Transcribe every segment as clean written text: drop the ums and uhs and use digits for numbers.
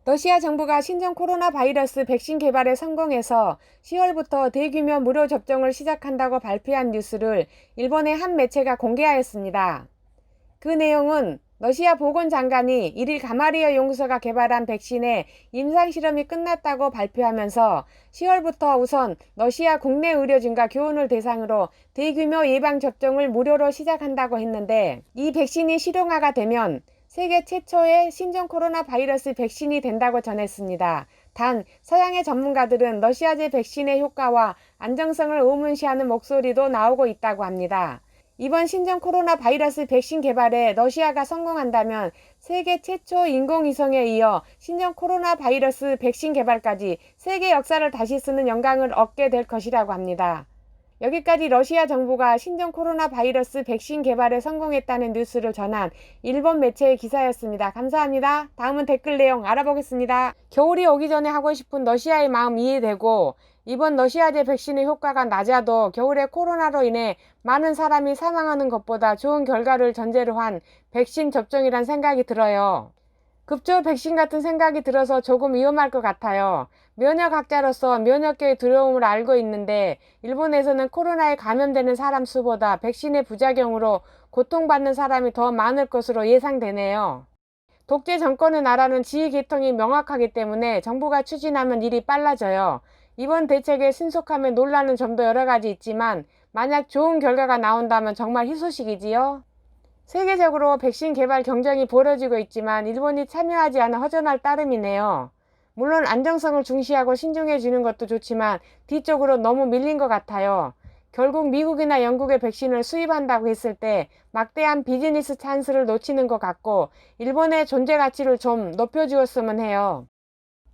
러시아 정부가 신종 코로나 바이러스 백신 개발에 성공해서 10월부터 대규모 무료 접종을 시작한다고 발표한 뉴스를 일본의 한 매체가 공개하였습니다. 그 내용은 러시아 보건장관이 1일 가마리아 연구소가 개발한 백신의 임상실험이 끝났다고 발표하면서 10월부터 우선 러시아 국내 의료진과 교원을 대상으로 대규모 예방접종을 무료로 시작한다고 했는데, 이 백신이 실용화가 되면 세계 최초의 신종 코로나 바이러스 백신이 된다고 전했습니다. 단, 서양의 전문가들은 러시아제 백신의 효과와 안정성을 의문시하는 목소리도 나오고 있다고 합니다. 이번 신종 코로나 바이러스 백신 개발에 러시아가 성공한다면 세계 최초 인공위성에 이어 신종 코로나 바이러스 백신 개발까지 세계 역사를 다시 쓰는 영광을 얻게 될 것이라고 합니다. 여기까지 러시아 정부가 신종 코로나 바이러스 백신 개발에 성공했다는 뉴스를 전한 일본 매체의 기사였습니다. 감사합니다. 다음은 댓글 내용 알아보겠습니다. 겨울이 오기 전에 하고 싶은 러시아의 마음 이해되고, 이번 러시아제 백신의 효과가 낮아도 겨울에 코로나로 인해 많은 사람이 사망하는 것보다 좋은 결과를 전제로 한 백신 접종이란 생각이 들어요. 급조 백신 같은 생각이 들어서 조금 위험할 것 같아요. 면역학자로서 면역계의 두려움을 알고 있는데, 일본에서는 코로나에 감염되는 사람 수보다 백신의 부작용으로 고통받는 사람이 더 많을 것으로 예상되네요. 독재 정권의 나라는 지위 계통이 명확하기 때문에 정부가 추진하면 일이 빨라져요. 이번 대책의 신속함에 놀라는 점도 여러 가지 있지만, 만약 좋은 결과가 나온다면 정말 희소식이지요. 세계적으로 백신 개발 경쟁이 벌어지고 있지만 일본이 참여하지 않아 허전할 따름이네요. 물론 안정성을 중시하고 신중해지는 것도 좋지만 뒤쪽으로 너무 밀린 것 같아요. 결국 미국이나 영국의 백신을 수입한다고 했을 때 막대한 비즈니스 찬스를 놓치는 것 같고, 일본의 존재 가치를 좀 높여주었으면 해요.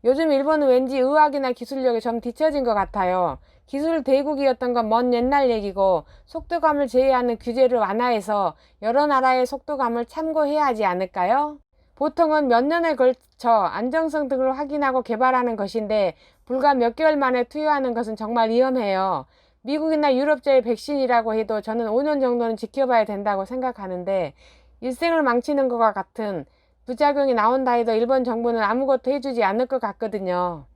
요즘 일본은 왠지 의학이나 기술력이 좀 뒤처진 것 같아요. 기술 대국이었던 건 먼 옛날 얘기고, 속도감을 제외하는 규제를 완화해서 여러 나라의 속도감을 참고해야 하지 않을까요? 보통은 몇 년에 걸쳐 안정성 등을 확인하고 개발하는 것인데, 불과 몇 개월 만에 투여하는 것은 정말 위험해요. 미국이나 유럽제의 백신이라고 해도 저는 5년 정도는 지켜봐야 된다고 생각하는데, 일생을 망치는 것과 같은 부작용이 나온다 해도 일본 정부는 아무것도 해주지 않을 것 같거든요.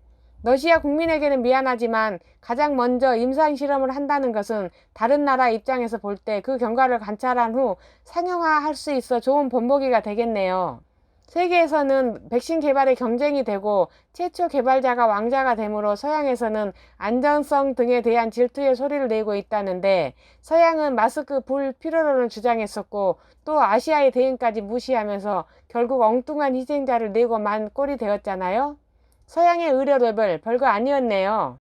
러시아 국민에게는 미안하지만 가장 먼저 임상실험을 한다는 것은 다른 나라 입장에서 볼 때 그 경과를 관찰한 후 상용화할 수 있어 좋은 본보기가 되겠네요. 세계에서는 백신 개발에 경쟁이 되고 최초 개발자가 왕자가 되므로 서양에서는 안전성 등에 대한 질투의 소리를 내고 있다는데, 서양은 마스크 불필요론을 주장했었고 또 아시아의 대응까지 무시하면서 결국 엉뚱한 희생자를 내고 만 꼴이 되었잖아요. 서양의 의료 레벨 별거 아니었네요.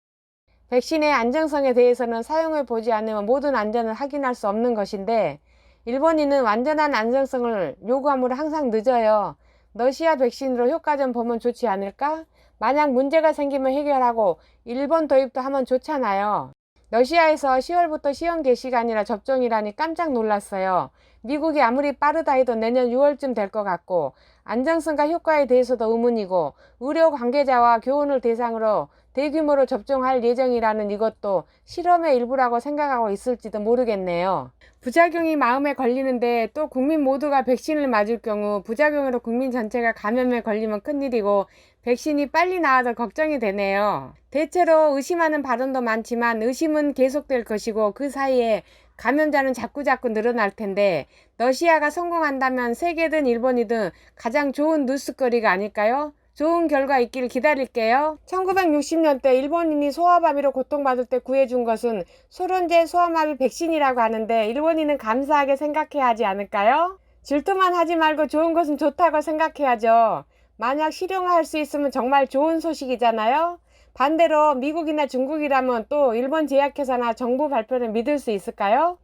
백신의 안정성에 대해서는 사용해 보지 않으면 모든 안전을 확인할 수 없는 것인데, 일본인은 완전한 안정성을 요구하므로 항상 늦어요. 러시아 백신으로 효과 좀 보면 좋지 않을까? 만약 문제가 생기면 해결하고 일본 도입도 하면 좋잖아요. 러시아에서 10월부터 시험 개시가 아니라 접종이라니 깜짝 놀랐어요. 미국이 아무리 빠르다 해도 내년 6월쯤 될 것 같고, 안정성과 효과에 대해서도 의문이고, 의료 관계자와 교원을 대상으로 대규모로 접종할 예정이라는 이것도 실험의 일부라고 생각하고 있을지도 모르겠네요. 부작용이 마음에 걸리는데 또 국민 모두가 백신을 맞을 경우 부작용으로 국민 전체가 감염에 걸리면 큰일이고, 백신이 빨리 나와도 걱정이 되네요. 대체로 의심하는 발언도 많지만 의심은 계속될 것이고, 그 사이에 감염자는 자꾸자꾸 늘어날 텐데, 러시아가 성공한다면 세계든 일본이든 가장 좋은 뉴스거리가 아닐까요? 좋은 결과 있기를 기다릴게요. 1960년대 일본인이 소아마비로 고통받을 때 구해준 것은 소련제 소아마비 백신이라고 하는데, 일본인은 감사하게 생각해야 하지 않을까요? 질투만 하지 말고 좋은 것은 좋다고 생각해야죠. 만약 실용화할 수 있으면 정말 좋은 소식이잖아요. 반대로 미국이나 중국이라면 또 일본 제약회사나 정부 발표를 믿을 수 있을까요?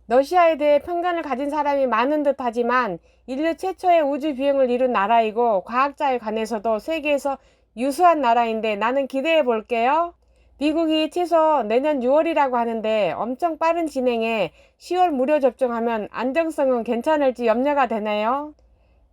러시아에 대해 편견을 가진 사람이 많은 듯 하지만 인류 최초의 우주 비행을 이룬 나라이고 과학자에 관해서도 세계에서 유수한 나라인데, 나는 기대해 볼게요. 미국이 최소 내년 6월이라고 하는데 엄청 빠른 진행에 10월 무료 접종하면 안정성은 괜찮을지 염려가 되네요.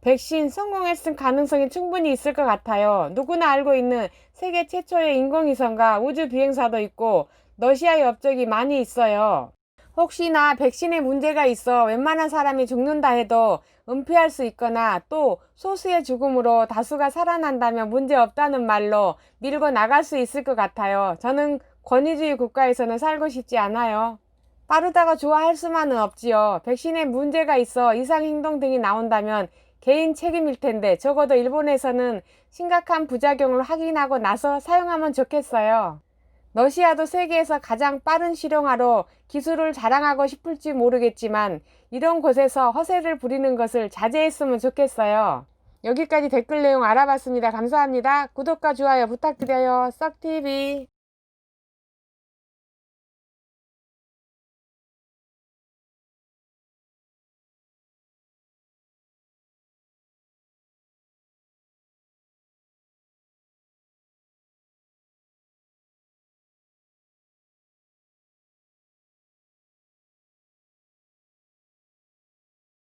백신 성공했을 가능성이 충분히 있을 것 같아요. 누구나 알고 있는 세계 최초의 인공위성과 우주 비행사도 있고 러시아의 업적이 많이 있어요. 혹시나 백신에 문제가 있어 웬만한 사람이 죽는다 해도 은폐할 수 있거나 또 소수의 죽음으로 다수가 살아난다면 문제 없다는 말로 밀고 나갈 수 있을 것 같아요. 저는 권위주의 국가에서는 살고 싶지 않아요. 빠르다고 좋아할 수만은 없지요. 백신에 문제가 있어 이상 행동 등이 나온다면 개인 책임일 텐데 적어도 일본에서는 심각한 부작용을 확인하고 나서 사용하면 좋겠어요. 러시아도 세계에서 가장 빠른 실용화로 기술을 자랑하고 싶을지 모르겠지만 이런 곳에서 허세를 부리는 것을 자제했으면 좋겠어요. 여기까지 댓글 내용 알아봤습니다. 감사합니다. 구독과 좋아요 부탁드려요. 썩TV